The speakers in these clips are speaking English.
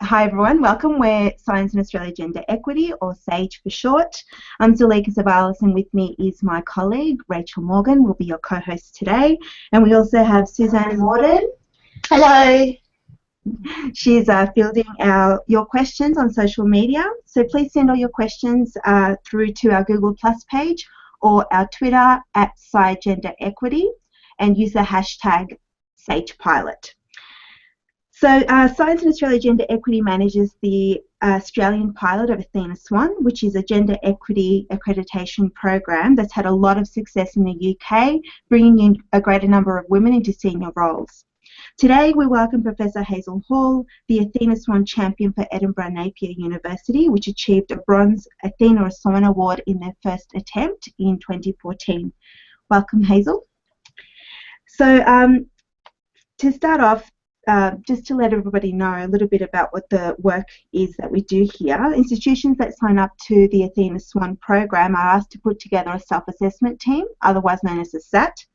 Hi everyone, welcome. We're Science in Australia Gender Equity, or SAGE for short. I'm Zuleika Savalas, and with me is my colleague Rachel Morgan, will be your co-host today. And we also have Suzanne Morden. Hello. She's fielding your questions on social media. So please send all your questions through to our Google Plus page or our Twitter @SciGenderEquity and use the hashtag SagePilot. So Science in Australia Gender Equity manages the Australian Pilot of Athena SWAN, which is a gender equity accreditation program that's had a lot of success in the UK, bringing in a greater number of women into senior roles. Today we welcome Professor Hazel Hall, the Athena SWAN champion for Edinburgh Napier University, which achieved a bronze Athena SWAN award in their first attempt in 2014. Welcome, Hazel. So to start off, just to let everybody know a little bit about what the work is that we do here, institutions that sign up to the Athena SWAN program are asked to put together a self-assessment team, otherwise known as a SAT.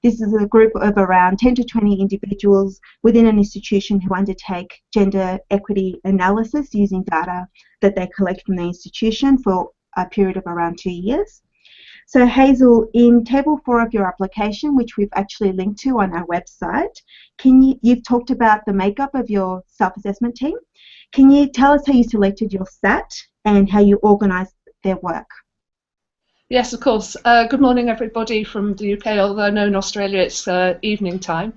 This is a group of around 10 to 20 individuals within an institution who undertake gender equity analysis using data that they collect from the institution for a period of around 2 years. So Hazel, in table 4 of your application, which we've actually linked to on our website, you've talked about the makeup of your self-assessment team. Can you tell us how you selected your SAT and how you organised their work? Yes, of course. Good morning, everybody from the UK, although I know in Australia it's evening time.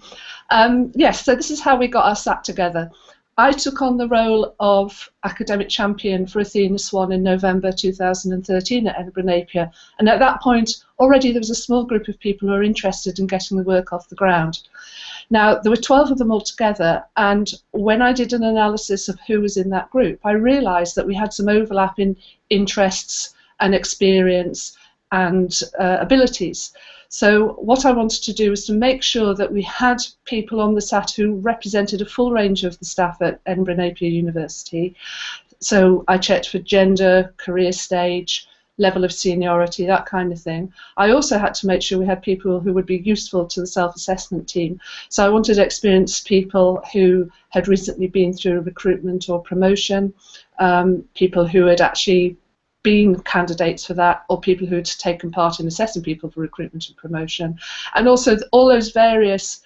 Yes, so this is how we got our SAT together. I took on the role of academic champion for Athena SWAN in November 2013 at Edinburgh Napier, and at that point already there was a small group of people who were interested in getting the work off the ground. Now, there were 12 of them altogether, and when I did an analysis of who was in that group, I realised that we had some overlap in interests and experience and abilities. So what I wanted to do was to make sure that we had people on the SAT who represented a full range of the staff at Edinburgh Napier University. So I checked for gender, career stage, level of seniority, that kind of thing. I also had to make sure we had people who would be useful to the self-assessment team. So I wanted experienced people who had recently been through recruitment or promotion, people who had actually been candidates for that, or people who had taken part in assessing people for recruitment and promotion, and also all those various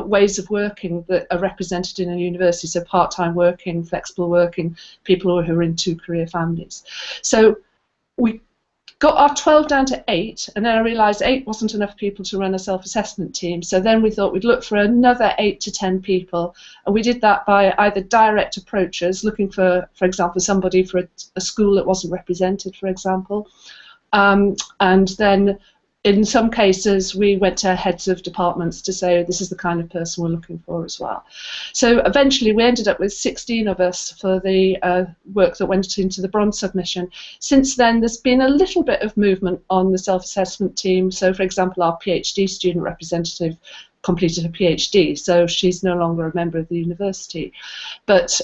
ways of working that are represented in a university, so part-time working, flexible working, people who are in two-career families. So we got our 12 down to 8, and then I realised 8 wasn't enough people to run a self-assessment team, so then we thought we'd look for another 8 to 10 people, and we did that by either direct approaches, looking for example, somebody for a school that wasn't represented, for example, and then in some cases we went to heads of departments to say this is the kind of person we're looking for as well. So eventually we ended up with 16 of us for the work that went into the bronze submission. Since then there's been a little bit of movement on the self-assessment team. So for example, our PhD student representative completed a PhD, so she's no longer a member of the university. But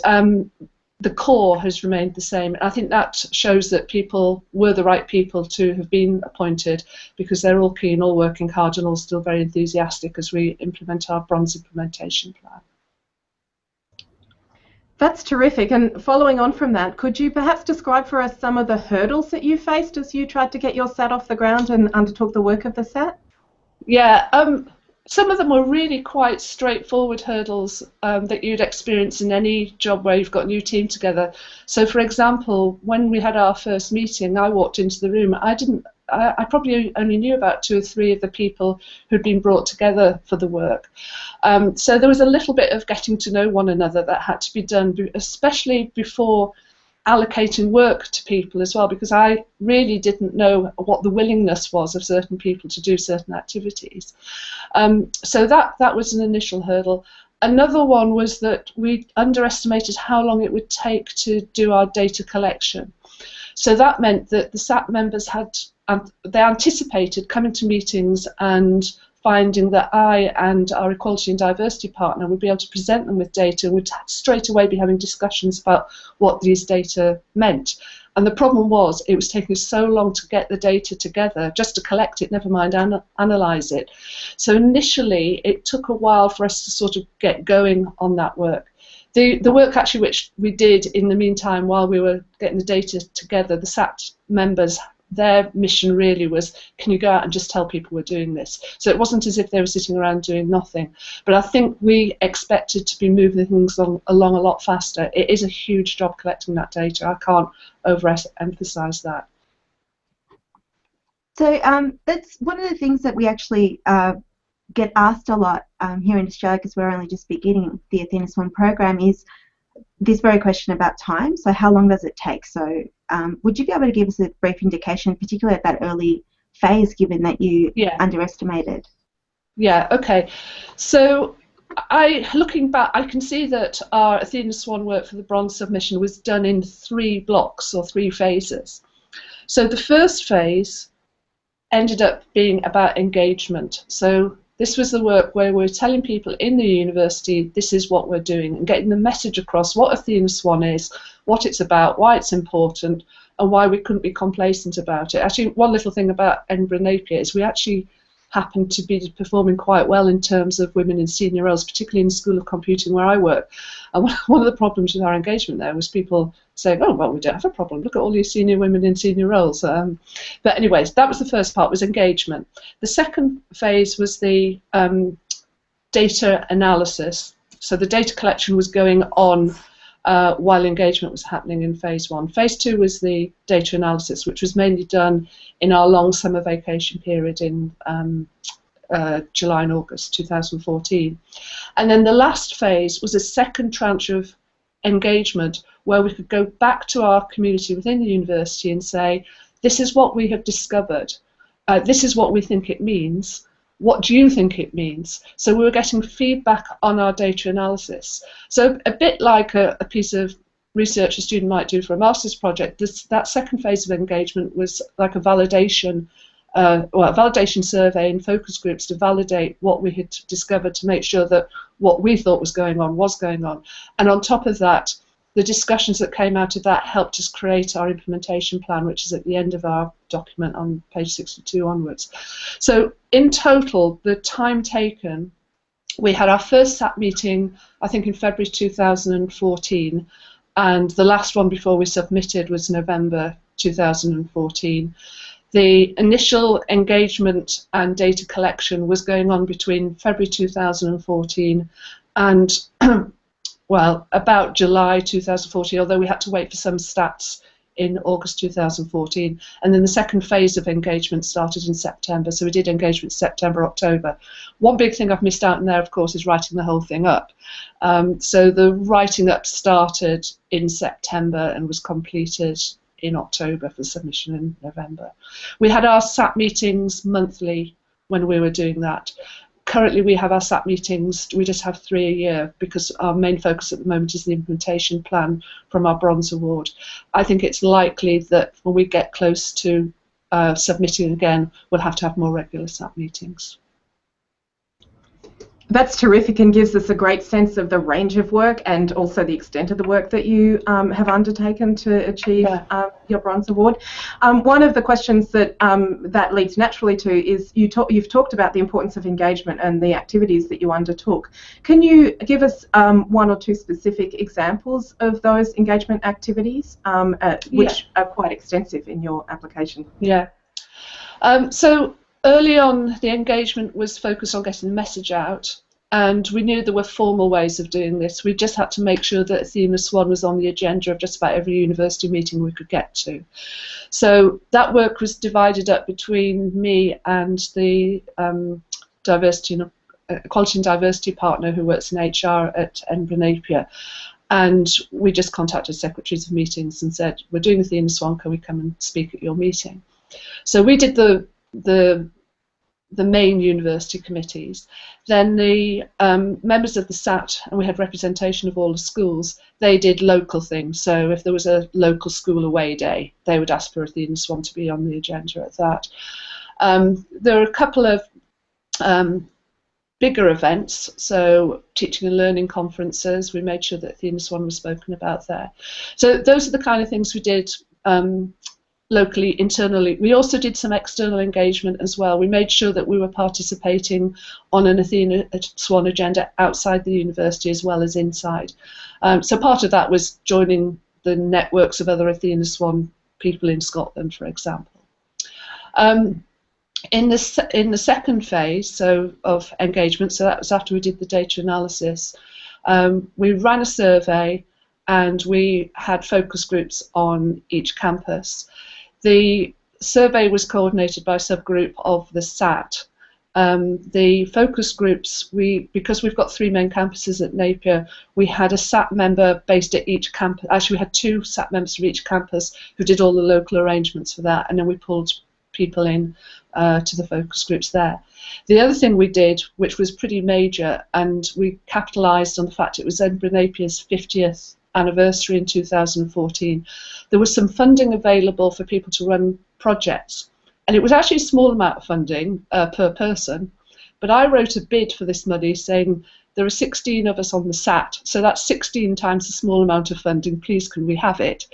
the core has remained the same. I think that shows that people were the right people to have been appointed, because they're all keen, all working hard, and all still very enthusiastic as we implement our bronze implementation plan. That's terrific. And following on from that, could you perhaps describe for us some of the hurdles that you faced as you tried to get your SAT off the ground and undertook the work of the SAT? Yeah. Some of them were really quite straightforward hurdles that you'd experience in any job where you've got a new team together. So, for example, when we had our first meeting, I walked into the room. I probably only knew about 2 or 3 of the people who'd been brought together for the work. So there was a little bit of getting to know one another that had to be done, especially before allocating work to people as well, because I really didn't know what the willingness was of certain people to do certain activities. So that was an initial hurdle. Another one was that we underestimated how long it would take to do our data collection. So that meant that the SAT members they anticipated coming to meetings and finding that I and our equality and diversity partner would be able to present them with data, and would straight away be having discussions about what these data meant. And the problem was it was taking so long to get the data together, just to collect it, never mind analyse it. So initially it took a while for us to sort of get going on that work. The work actually which we did in the meantime while we were getting the data together, the SAT members, their mission really was, can you go out and just tell people we're doing this? So it wasn't as if they were sitting around doing nothing. But I think we expected to be moving things along a lot faster. It is a huge job collecting that data. I can't overemphasize that. So that's one of the things that we actually get asked a lot here in Australia, because we're only just beginning the Athena SWAN program, is this very question about time. So how long does it take? So would you be able to give us a brief indication, particularly at that early phase, given that you underestimated? Yeah, okay. So looking back, I can see that our Athena SWAN work for the bronze submission was done in 3 blocks or 3 phases. So the first phase ended up being about engagement. So this was the work where we're telling people in the university this is what we're doing and getting the message across what Athena SWAN is, what it's about, why it's important, and why we couldn't be complacent about it. Actually, one little thing about Edinburgh Napier is we actually happen to be performing quite well in terms of women in senior roles, particularly in the School of Computing where I work. And one of the problems with our engagement there was people saying, oh, well, we don't have a problem. Look at all these senior women in senior roles. But anyways, that was the first part, was engagement. The second phase was the data analysis. So the data collection was going on while engagement was happening in phase 1. Phase 2 was the data analysis, which was mainly done in our long summer vacation period in July and August 2014. And then the last phase was a second tranche of engagement where we could go back to our community within the university and say, this is what we have discovered, this is what we think it means, what do you think it means? So we were getting feedback on our data analysis. So a bit like a piece of research a student might do for a master's project, that second phase of engagement was like a validation, a validation survey and focus groups to validate what we had discovered, to make sure that what we thought was going on was going on. And on top of that, the discussions that came out of that helped us create our implementation plan, which is at the end of our document on page 62 onwards. So in total, the time taken, we had our first SAT meeting, I think in February 2014, and the last one before we submitted was November 2014. The initial engagement and data collection was going on between February 2014 and well, about July 2014, although we had to wait for some stats in August 2014. And then the second phase of engagement started in September, so we did engagement September, October. One big thing I've missed out in there, of course, is writing the whole thing up. So the writing up started in September and was completed in October for submission in November. We had our SAT meetings monthly when we were doing that. Currently we have our SAT meetings, we just have 3 a year because our main focus at the moment is the implementation plan from our Bronze Award. I think it's likely that when we get close to submitting again, we'll have to have more regular SAT meetings. That's terrific and gives us a great sense of the range of work and also the extent of the work that you have undertaken to achieve your Bronze Award. One of the questions that that leads naturally to is you've talked about the importance of engagement and the activities that you undertook. Can you give us 1 or 2 specific examples of those engagement activities, which are quite extensive in your application? Yeah. So early on, the engagement was focused on getting the message out, and we knew there were formal ways of doing this. We just had to make sure that Athena SWAN was on the agenda of just about every university meeting we could get to. So that work was divided up between me and the Equality and Diversity partner who works in HR at Edinburgh Napier. And we just contacted secretaries of meetings and said, we're doing Athena SWAN, can we come and speak at your meeting? So we did the main university committees. Then the members of the SAT, and we had representation of all the schools, they did local things. So if there was a local school away day, they would ask for Athena SWAN to be on the agenda at that. There are a couple of bigger events, so teaching and learning conferences, we made sure that Athena SWAN was spoken about there. So those are the kind of things we did locally, internally. We also did some external engagement as well. We made sure that we were participating on an Athena SWAN agenda outside the university as well as inside. So part of that was joining the networks of other Athena SWAN people in Scotland, for example. In the second phase of engagement, so that was after we did the data analysis, we ran a survey and we had focus groups on each campus. The survey was coordinated by a subgroup of the SAT. The focus groups, because we've got 3 main campuses at Napier, we had a SAT member based at each campus. Actually, we had 2 SAT members from each campus who did all the local arrangements for that, and then we pulled people in to the focus groups there. The other thing we did, which was pretty major, and we capitalised on the fact it was Edinburgh Napier's 50th anniversary in 2014, there was some funding available for people to run projects. And it was actually a small amount of funding per person, but I wrote a bid for this money saying there are 16 of us on the SAT, so that's 16 times the small amount of funding, please can we have it?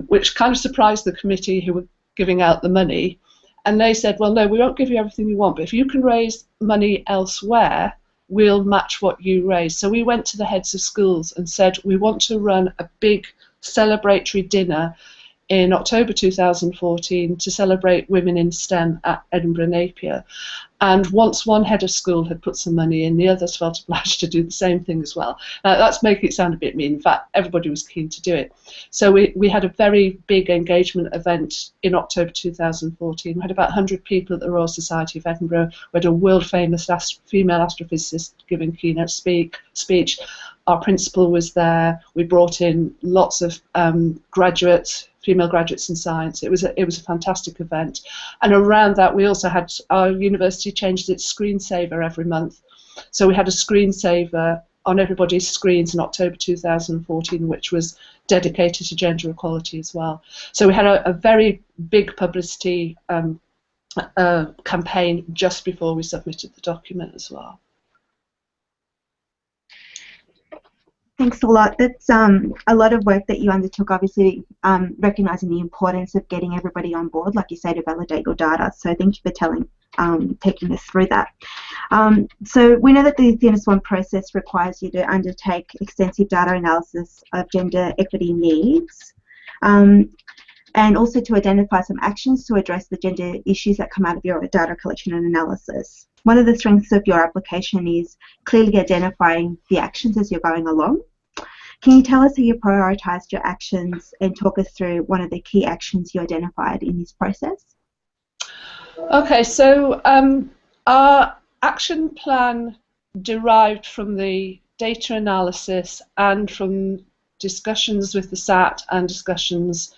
Which kind of surprised the committee who were giving out the money. And they said, well, no, we won't give you everything you want, but if you can raise money elsewhere, we'll match what you raise. So we went to the heads of schools and said, we want to run a big celebratory dinner in October 2014 to celebrate women in STEM at Edinburgh Napier. And once one head of school had put some money in, the others felt obliged to do the same thing as well. Now, that's making it sound a bit mean. In fact, everybody was keen to do it. So we had a very big engagement event in October 2014. We had about 100 people at the Royal Society of Edinburgh. We had a world-famous female astrophysicist giving a keynote speech. Our principal was there. We brought in lots of graduates, female graduates in science. It was a fantastic event. And around that, we also had, our university changed its screensaver every month. So we had a screensaver on everybody's screens in October 2014, which was dedicated to gender equality as well. So we had a very big publicity campaign just before we submitted the document as well. Thanks a lot. That's a lot of work that you undertook, obviously recognising the importance of getting everybody on board, like you say, to validate your data. So thank you for taking us through that. So we know that the Athena SWAN process requires you to undertake extensive data analysis of gender equity needs, and also to identify some actions to address the gender issues that come out of your data collection and analysis. One of the strengths of your application is clearly identifying the actions as you're going along. Can you tell us how you prioritised your actions and talk us through one of the key actions you identified in this process? Okay, so our action plan derived from the data analysis and from discussions with the SAT and discussions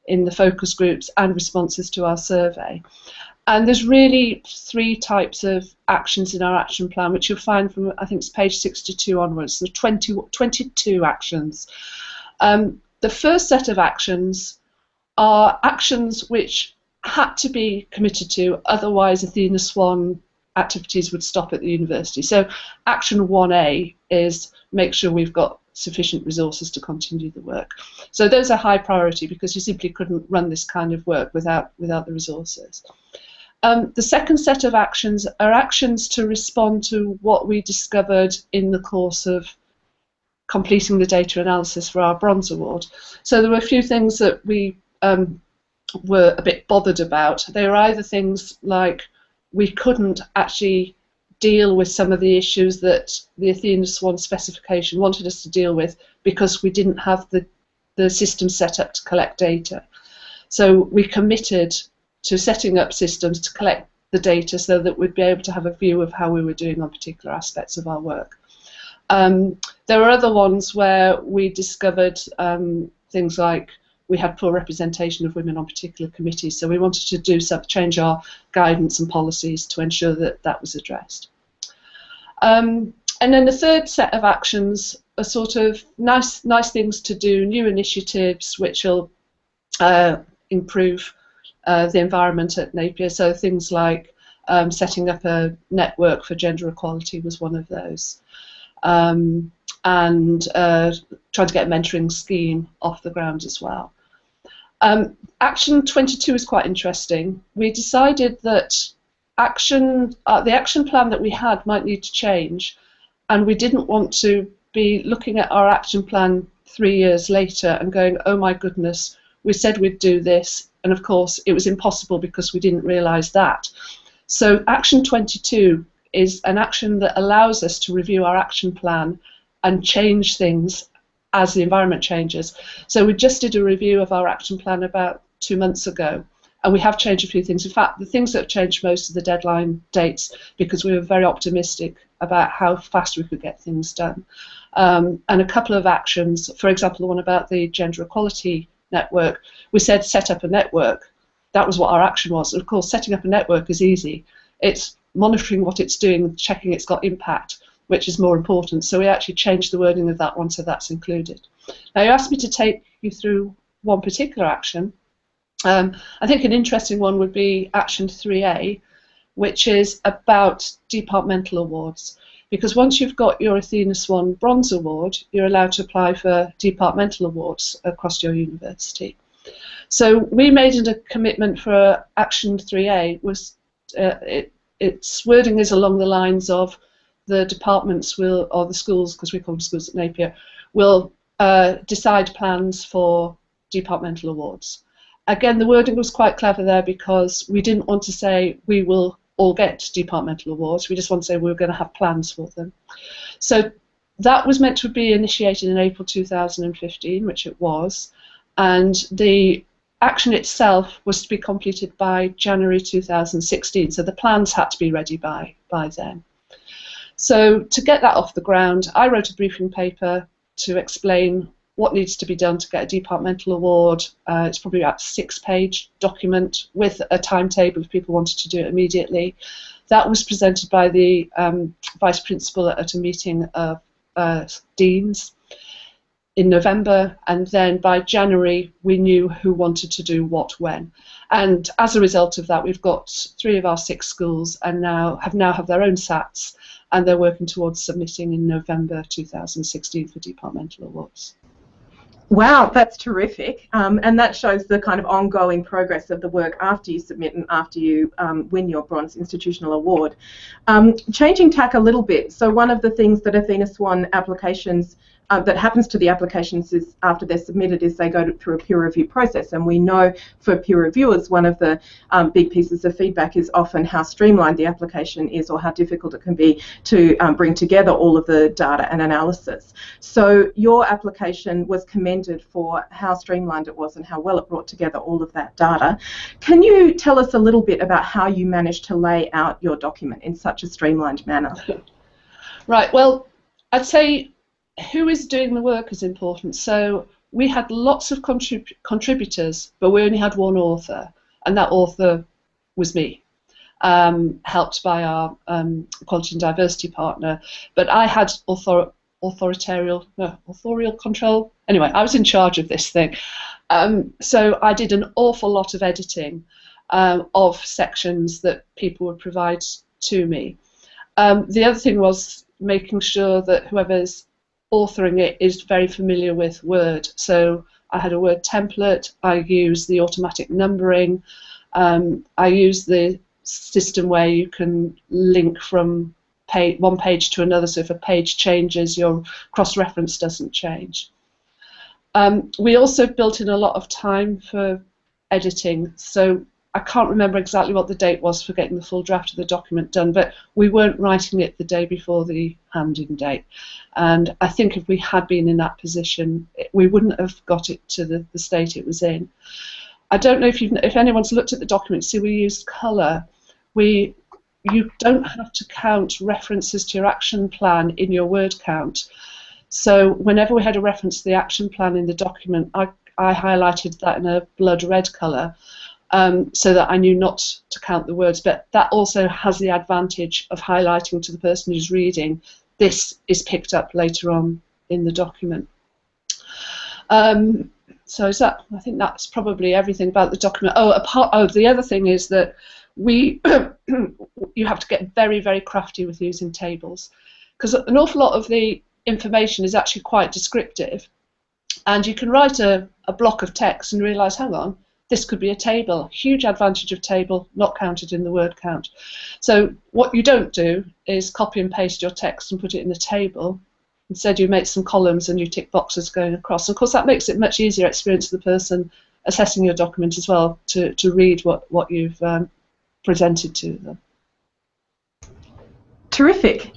in the focus groups and responses to our survey. And there's really 3 types of actions in our action plan, which you'll find from, I think it's page 62 onwards, the 22 actions. The first set of actions are actions which had to be committed to, otherwise Athena SWAN activities would stop at the university. So action 1A is make sure we've got sufficient resources to continue the work. So those are high priority because you simply couldn't run this kind of work without the resources. The second set of actions are actions to respond to what we discovered in the course of completing the data analysis for our Bronze Award. So there were a few things that we were a bit bothered about. They were either things like we couldn't actually deal with some of the issues that the Athena SWAN specification wanted us to deal with because we didn't have the system set up to collect data. So we committed to setting up systems to collect the data so that we'd be able to have a view of how we were doing on particular aspects of our work. There were other ones where we discovered things like we had poor representation of women on particular committees, so we wanted to do change our guidance and policies to ensure that that was addressed. And then the third set of actions are sort of nice things to do, new initiatives which will improve the environment at Napier. So things like setting up a network for gender equality was one of those. And trying to get a mentoring scheme off the ground as well. Action 22 is quite interesting. We decided that the action plan that we had might need to change, and we didn't want to be looking at our action plan 3 years later and going, oh my goodness, we said we'd do this, and of course it was impossible because we didn't realise that. So action 22 is an action that allows us to review our action plan and change things as the environment changes. So we just did a review of our action plan about 2 months ago, and we have changed a few things. In fact, the things that have changed most are the deadline dates, because we were very optimistic about how fast we could get things done. And a couple of actions, for example, the one about the gender equality network, we said set up a network. That was what our action was. And of course, setting up a network is easy. It's monitoring what it's doing, checking it's got impact, which is more important. So we actually changed the wording of that one, so that's included. Now, you asked me to take you through one particular action. I think an interesting one would be action 3A, which is about departmental awards. Because once you've got your Athena SWAN Bronze Award, you're allowed to apply for departmental awards across your university. So we made a commitment for action 3A. Its wording is along the lines of the departments will, or the schools, because we call them schools at Napier, will decide plans for departmental awards. Again, the wording was quite clever there, because we didn't want to say we will all get departmental awards. We just want to say we were going to have plans for them. So that was meant to be initiated in April 2015, which it was, and the action itself was to be completed by January 2016, so the plans had to be ready by then. So to get that off the ground, I wrote a briefing paper to explain what needs to be done to get a departmental award. It's probably about a 6-page document with a timetable if people wanted to do it immediately. That was presented by the Vice Principal at a meeting of Deans in November, and then by January we knew who wanted to do what when. And as a result of that, we've got 3 of our 6 schools and now have their own SATs, and they're working towards submitting in November 2016 for departmental awards. Wow, that's terrific, and that shows the kind of ongoing progress of the work after you submit and after you win your Bronze Institutional Award. Changing tack a little bit, so one of the things that Athena SWAN applications that happens to the applications is after they're submitted is they go through a peer review process, and we know for peer reviewers one of the big pieces of feedback is often how streamlined the application is or how difficult it can be to bring together all of the data and analysis. So your application was commended for how streamlined it was and how well it brought together all of that data. Can you tell us a little bit about how you managed to lay out your document in such a streamlined manner? Right, well, I'd say who is doing the work is important. So we had lots of contributors, but we only had one author, and that author was me, helped by our Quality and Diversity partner. But I had authorial control. Anyway, I was in charge of this thing. So I did an awful lot of editing of sections that people would provide to me. The other thing was making sure that whoever's authoring it is very familiar with Word. So I had a Word template, I used the automatic numbering, I used the system where you can link from one page to another, so if a page changes, your cross-reference doesn't change. We also built in a lot of time for editing, so I can't remember exactly what the date was for getting the full draft of the document done, but we weren't writing it the day before the hand-in date. And I think if we had been in that position, we wouldn't have got it to the state it was in. I don't know if anyone's looked at the document, see we used colour. You don't have to count references to your action plan in your word count. So whenever we had a reference to the action plan in the document, I highlighted that in a blood red colour. So that I knew not to count the words, but that also has the advantage of highlighting to the person who's reading, this is picked up later on in the document. So is that, I think that's probably everything about the document. The other thing is that you have to get very, very crafty with using tables, because an awful lot of the information is actually quite descriptive, and you can write a block of text and realise, hang on, this could be a table. Huge advantage of table, not counted in the word count. So what you don't do is copy and paste your text and put it in a table. Instead, you make some columns and you tick boxes going across. Of course, that makes it much easier experience for the person assessing your document as well to read what you've presented to them. Terrific.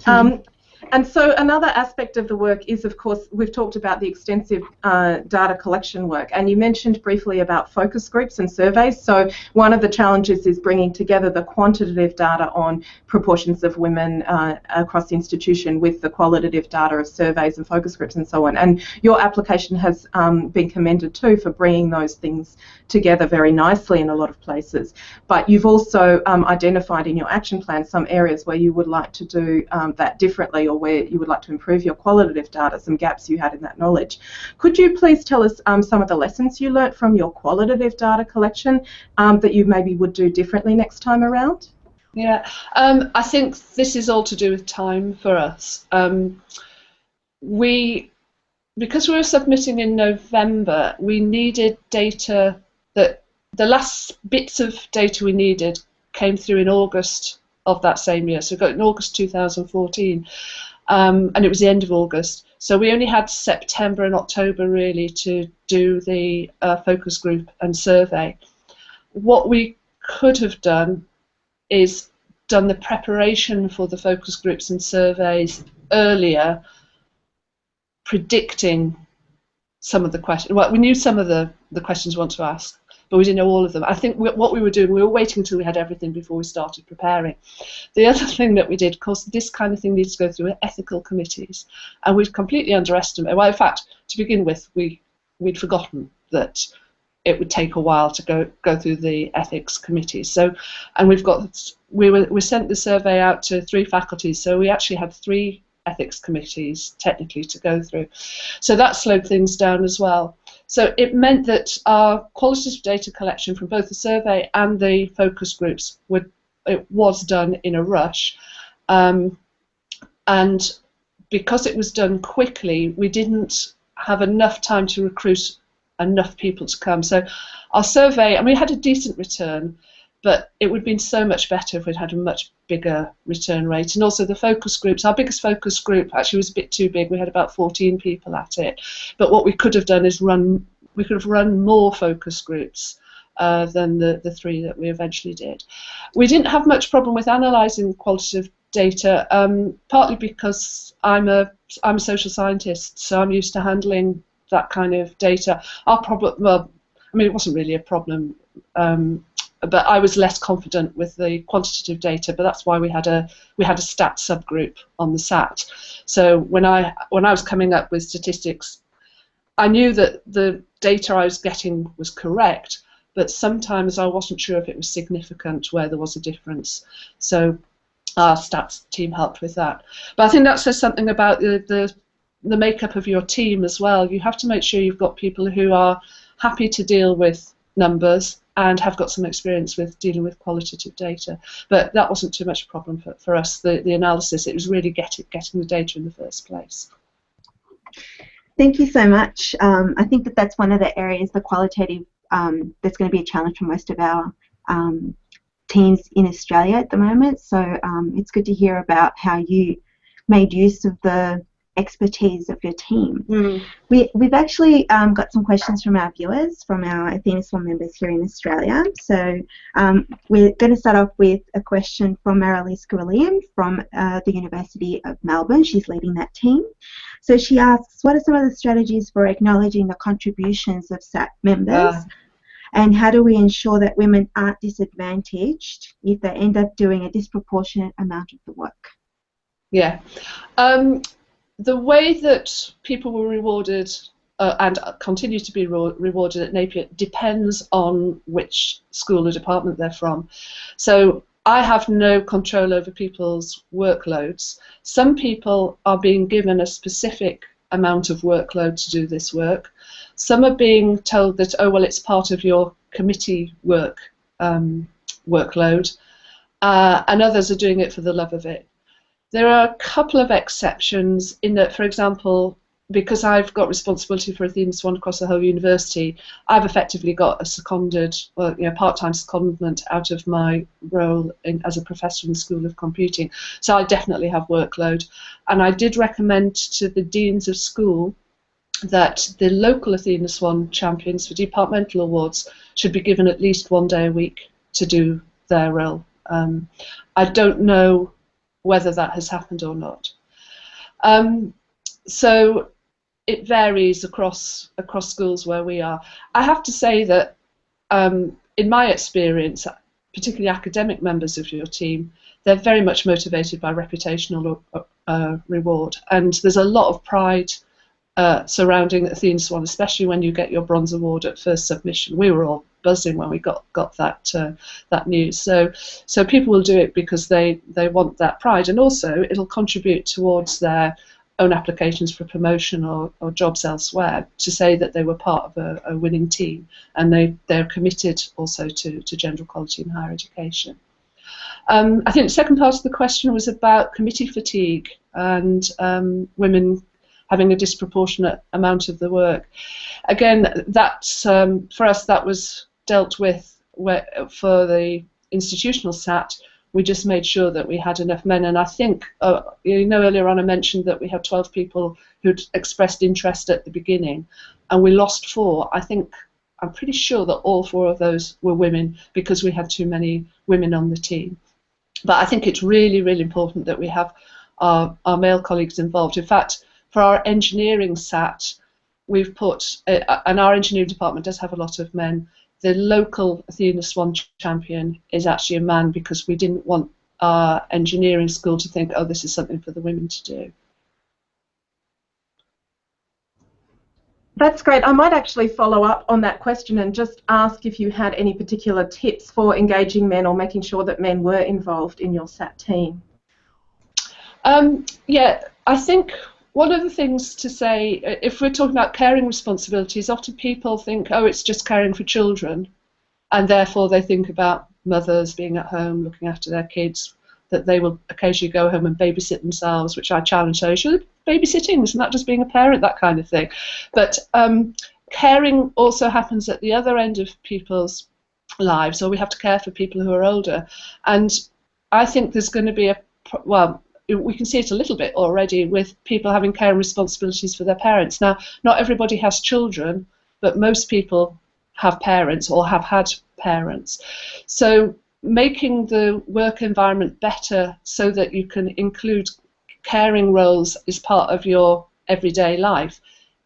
And so another aspect of the work is, of course, we've talked about the extensive data collection work, and you mentioned briefly about focus groups and surveys. So one of the challenges is bringing together the quantitative data on proportions of women across the institution with the qualitative data of surveys and focus groups and so on. And your application has been commended too for bringing those things together very nicely in a lot of places. But you've also identified in your action plan some areas where you would like to do that differently, or where you would like to improve your qualitative data, some gaps you had in that knowledge. Could you please tell us some of the lessons you learnt from your qualitative data collection that you maybe would do differently next time around? Yeah, I think this is all to do with time for us. Because we were submitting in November, we needed data that the last bits of data we needed came through in August of that same year. So we got it in August 2014. And it was the end of August. So we only had September and October really to do the focus group and survey. What we could have done is done the preparation for the focus groups and surveys earlier, predicting some of the questions. Well, we knew some of the questions we want to ask, but we didn't know all of them. I think what we were doing, we were waiting until we had everything before we started preparing. The other thing that we did, of course, this kind of thing needs to go through ethical committees, and we'd completely underestimated. Well, in fact, to begin with, we'd forgotten that it would take a while to go through the ethics committees. So, and we sent the survey out to 3 faculties, so we actually had 3 ethics committees technically to go through. So that slowed things down as well. So it meant that our qualitative data collection from both the survey and the focus groups was done in a rush. And because it was done quickly, we didn't have enough time to recruit enough people to come. So our survey, and we had a decent return, but it would have been so much better if we'd had a much bigger return rate. And also the focus groups, our biggest focus group actually was a bit too big. We had about 14 people at it. But what we could have done is we could have run more focus groups than the 3 that we eventually did. We didn't have much problem with analysing qualitative data, partly because I'm a social scientist, so I'm used to handling that kind of data. Our problem, well, I mean, it wasn't really a problem, but I was less confident with the quantitative data. But that's why we had a stat subgroup on the SAT. So when I was coming up with statistics, I knew that the data I was getting was correct, but sometimes I wasn't sure if it was significant where there was a difference. So our stats team helped with that. But I think that says something about the makeup of your team as well. You have to make sure you've got people who are happy to deal with numbers and have got some experience with dealing with qualitative data. But that wasn't too much a problem for us, the analysis. It was really getting the data in the first place. Thank you so much. I think that's one of the areas, the qualitative, that's going to be a challenge for most of our teams in Australia at the moment. So it's good to hear about how you made use of the expertise of your team. We've actually got some questions from our viewers, from our Athena SWAN members here in Australia. So we're going to start off with a question from Mariliska William from the University of Melbourne. She's leading that team. So she asks, what are some of the strategies for acknowledging the contributions of SAT members? And how do we ensure that women aren't disadvantaged if they end up doing a disproportionate amount of the work? Yeah. The way that people were rewarded and continue to be rewarded at Napier depends on which school or department they're from. So I have no control over people's workloads. Some people are being given a specific amount of workload to do this work. Some are being told that, oh, well, it's part of your committee work workload, and others are doing it for the love of it. There are a couple of exceptions in that, for example, because I've got responsibility for Athena SWAN across the whole university, I've effectively got a seconded, or part-time secondment out of my role as a professor in the School of Computing. So I definitely have workload, and I did recommend to the deans of school that the local Athena SWAN champions for departmental awards should be given at least 1 day a week to do their role. I don't know whether that has happened or not. So it varies across schools where we are. I have to say that in my experience, particularly academic members of your team, they're very much motivated by reputational reward, and there's a lot of pride surrounding Athena SWAN, especially when you get your bronze award at first submission. We were all buzzing when we got that news. So people will do it because they want that pride, and also it'll contribute towards their own applications for promotion or jobs elsewhere, to say that they were part of a winning team, and they're committed also to gender equality in higher education. I think the second part of the question was about committee fatigue and women having a disproportionate amount of the work. Again, that's for us, that was dealt with for the institutional SAT. We just made sure that we had enough men, and I think, earlier on I mentioned that we had 12 people who'd expressed interest at the beginning, and we lost 4. I'm pretty sure that all 4 of those were women, because we had too many women on the team. But I think it's really, really important that we have our male colleagues involved. In fact, for our engineering SAT, we've put, and our engineering department does have a lot of men, the local Athena SWAN champion is actually a man, because we didn't want our engineering school to think, oh, this is something for the women to do. That's great. I might actually follow up on that question and just ask if you had any particular tips for engaging men or making sure that men were involved in your SAT team. Yeah, I think one of the things to say, if we're talking about caring responsibilities, often people think, oh, it's just caring for children, and therefore they think about mothers being at home looking after their kids, that they will occasionally go home and babysit themselves, which I challenge. So should babysitting, isn't that just being a parent, that kind of thing? But caring also happens at the other end of people's lives, or we have to care for people who are older. And I think there's going to be we can see it a little bit already with people having care and responsibilities for their parents. Now, not everybody has children, but most people have parents or have had parents. So making the work environment better so that you can include caring roles as part of your everyday life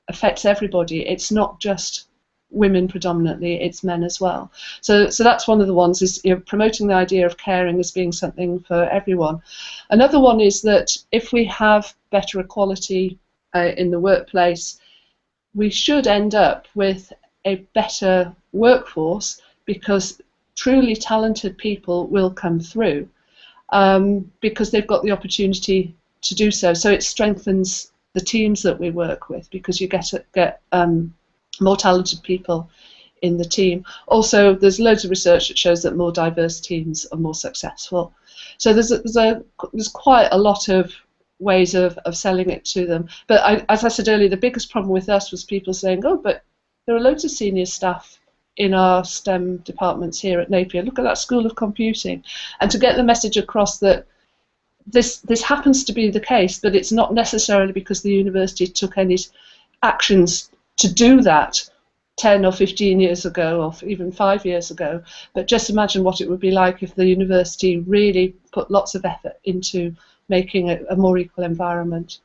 affects everybody. It's not just women predominantly, it's men as well. So that's one of the ones, is promoting the idea of caring as being something for everyone. Another one is that if we have better equality in the workplace, we should end up with a better workforce, because truly talented people will come through because they've got the opportunity to do so. So it strengthens the teams that we work with, because you get more talented people in the team. Also, there's loads of research that shows that more diverse teams are more successful. So there's quite a lot of ways of selling it to them. But as I said earlier, the biggest problem with us was people saying, oh, but there are loads of senior staff in our STEM departments here at Napier. Look at that School of Computing. And to get the message across that this happens to be the case, but it's not necessarily because the university took any actions to do that 10 or 15 years ago, or even 5 years ago. But just imagine what it would be like if the university really put lots of effort into making it a more equal environment.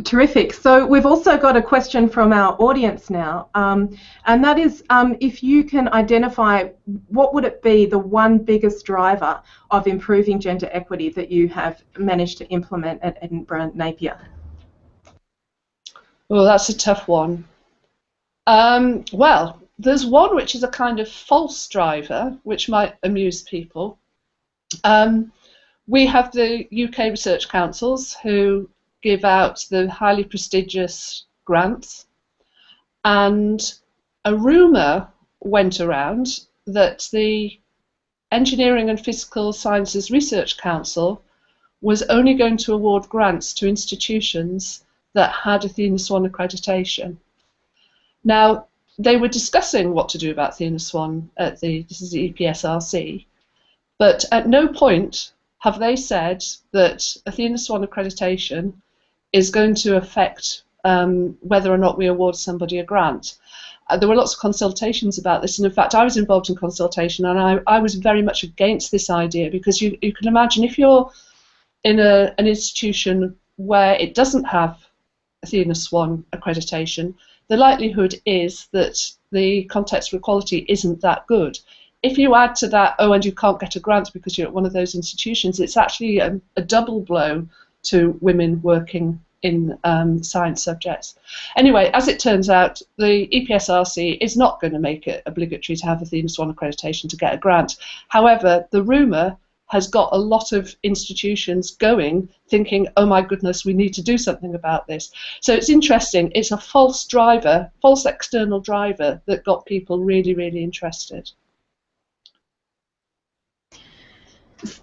Terrific. So we've also got a question from our audience now, and that is, if you can identify, what would it be the one biggest driver of improving gender equity that you have managed to implement at Edinburgh Napier? Well, that's a tough one. Well, there's one which is a kind of false driver, which might amuse people. We have the UK Research Councils who give out the highly prestigious grants, and a rumour went around that the Engineering and Physical Sciences Research Council was only going to award grants to institutions that had Athena SWAN accreditation. Now, they were discussing what to do about Athena SWAN at this is the EPSRC, but at no point have they said that Athena SWAN accreditation is going to affect whether or not we award somebody a grant. There were lots of consultations about this, and in fact I was involved in consultation, and I was very much against this idea, because you can imagine if you're in an institution where it doesn't have Athena SWAN accreditation, the likelihood is that the context for equality isn't that good. If you add to that, oh, and you can't get a grant because you're at one of those institutions, it's actually a double blow to women working in science subjects. Anyway, as it turns out, the EPSRC is not going to make it obligatory to have Athena SWAN accreditation to get a grant. However, the rumour has got a lot of institutions going, thinking, oh my goodness, we need to do something about this. So it's interesting, it's a false driver, false external driver that got people really, really interested.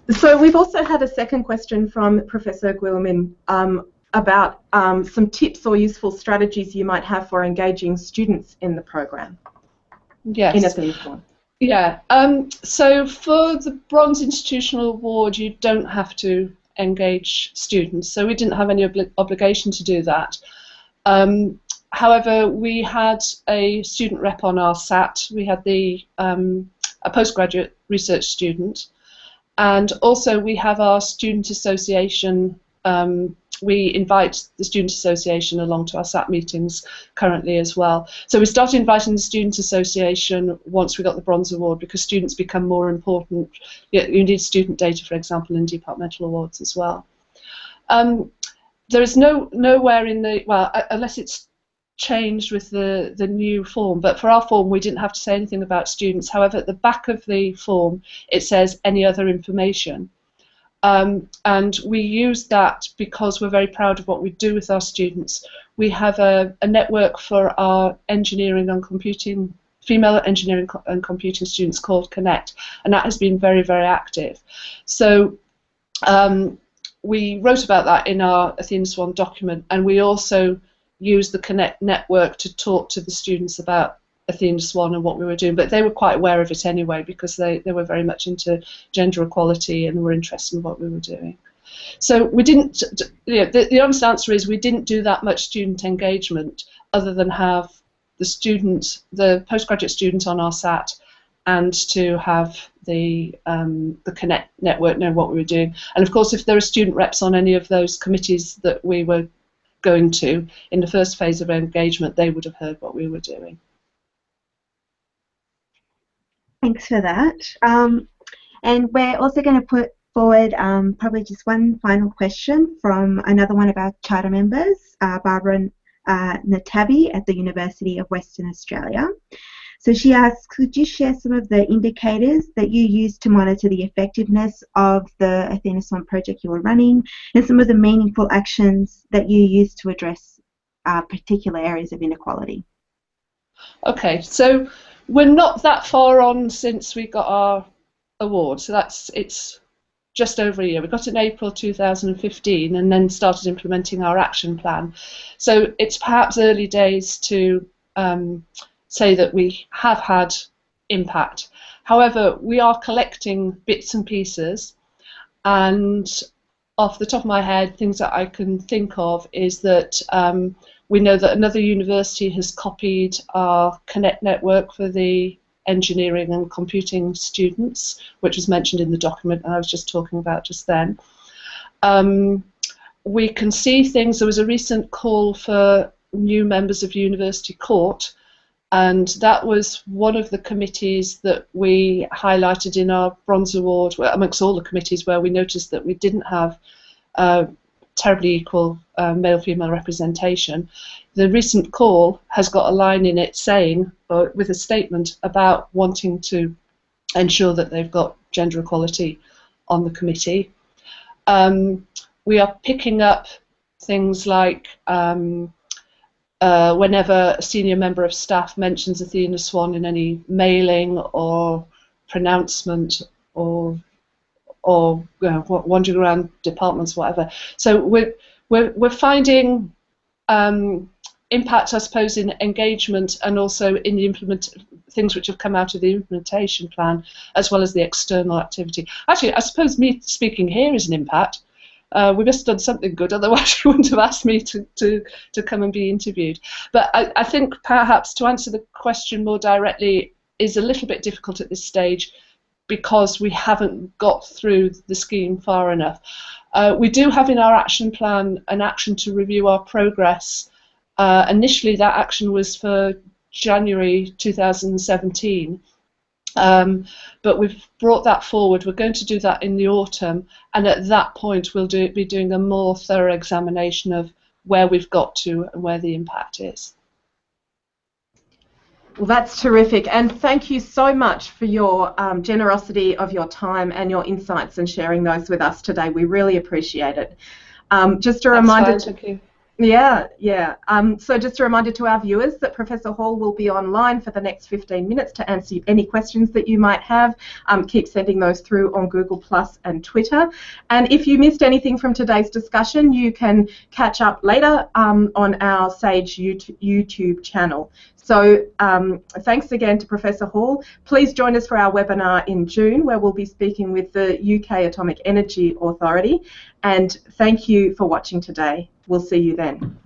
So we've also had a second question from Professor Guillemin about some tips or useful strategies you might have for engaging students in the program. Yes. In Athena SWAN. Yeah. So for the Bronze Institutional Award, you don't have to engage students. So we didn't have any obligation to do that. However, we had a student rep on our SAT. We had a postgraduate research student. And also we have our student association. We invite the student association along to our SAT meetings currently as well. So we started inviting the student association once we got the Bronze Award, because students become more important. You need student data, for example, in departmental awards as well. There is nowhere in the, well, unless it's changed with the new form, but for our form we didn't have to say anything about students. However, at the back of the form it says any other information. And we use that because we're very proud of what we do with our students. We have a network for our engineering and computing, female engineering and computing students called Connect, and that has been very, very active. So we wrote about that in our Athena SWAN document, and we also use the Connect network to talk to the students about Athena SWAN and what we were doing, but they were quite aware of it anyway, because they were very much into gender equality and were interested in what we were doing. So we didn't, the honest answer is we didn't do that much student engagement other than have the postgraduate student on our SAT, and to have the Connect network know what we were doing. And of course, if there are student reps on any of those committees that we were going to in the first phase of engagement, they would have heard what we were doing. Thanks for that. And we're also going to put forward probably just one final question from another one of our charter members, Barbara Natabi at the University of Western Australia. So she asks, could you share some of the indicators that you use to monitor the effectiveness of the Athena SWAN project you were running, and some of the meaningful actions that you use to address particular areas of inequality? Okay, so we're not that far on since we got our award, so it's just over a year. We got it in April 2015 and then started implementing our action plan. So it's perhaps early days to say that we have had impact. However, we are collecting bits and pieces, and off the top of my head, things that I can think of is that we know that another university has copied our Connect network for the engineering and computing students, which was mentioned in the document and I was just talking about just then. We can see things. There was a recent call for new members of University Court, and that was one of the committees that we highlighted in our Bronze Award, amongst all the committees where we noticed that we didn't have terribly equal male-female representation. The recent call has got a line in it saying, with a statement about wanting to ensure that they've got gender equality on the committee. We are picking up things like whenever a senior member of staff mentions Athena SWAN in any mailing or pronouncement or or wandering around departments, whatever. So we're finding impact, I suppose, in engagement and also in the things which have come out of the implementation plan, as well as the external activity. Actually, I suppose me speaking here is an impact. We must have done something good, otherwise you wouldn't have asked me to come and be interviewed. But I think perhaps to answer the question more directly is a little bit difficult at this stage, because we haven't got through the scheme far enough. We do have in our action plan an action to review our progress. Initially that action was for January 2017, but we've brought that forward. We're going to do that in the autumn, and at that point we'll be doing a more thorough examination of where we've got to and where the impact is. Well, that's terrific, and thank you so much for your generosity of your time and your insights and sharing those with us today. We really appreciate it. Just a reminder. Thank you. Yeah. So just a reminder to our viewers that Professor Hall will be online for the next 15 minutes to answer any questions that you might have. Keep sending those through on Google Plus and Twitter. And if you missed anything from today's discussion, you can catch up later on our SAGE YouTube channel. So thanks again to Professor Hall. Please join us for our webinar in June, where we'll be speaking with the UK Atomic Energy Authority. And thank you for watching today. We'll see you then.